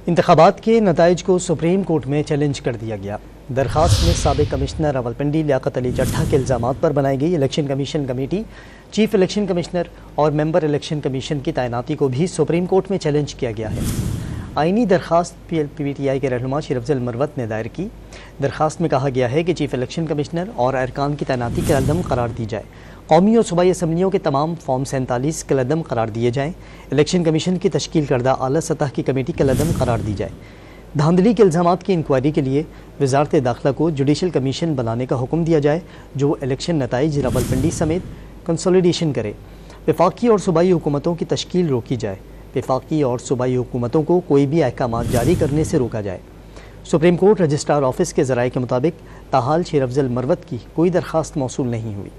इंतखाबात के नताइज को सुप्रीम कोर्ट में चैलेंज कर दिया गया। दरखास्त में साबिक कमिश्नर रावलपिंडी लियाकत अली चड्ढा के इल्ज़ामात पर बनाई गई election commission committee, chief election commissioner और मेंबर इलेक्शन कमीशन की तैनाती को भी सुप्रीम कोर्ट में चैलेंज किया गया है। आईनी दरखास्त PTI के रहनुमा शेर अफजल मरवत ने दायर की। दरखास्त में कहा गया है कि चीफ इलेक्शन कमिश्नर और अरकान की तैनाती के अदम करार दी जाए। कौमी और सूबाई असम्बलियों के तमाम फॉर्म 47 के लदम करार दिए जाएँ। इलेक्शन कमीशन की तश्कील करदा आला सतह की कमेटी के लदम करार दी जाए। धांधली के इल्ज़ामात की इंक्वायरी के लिए वजारत दाखिला को जुडिशल कमीशन बनाने का हुक्म दिया जाए जो इलेक्शन नताइज रावलपिंडी समेत कंसोलिडेशन करे। वफाकी और सूबाई हुकूमतों की तश्कील रोकी जाए। वफाकी और सूबाई हुकूमतों को कोई भी अहकाम जारी करने से रोका जाए। सुप्रीम कोर्ट रजिस्ट्रार ऑफिस के ज़राए के मुताबिक ताहाल शेर अफजल मरवत की कोई दरखास्त मौसूल नहीं हुई।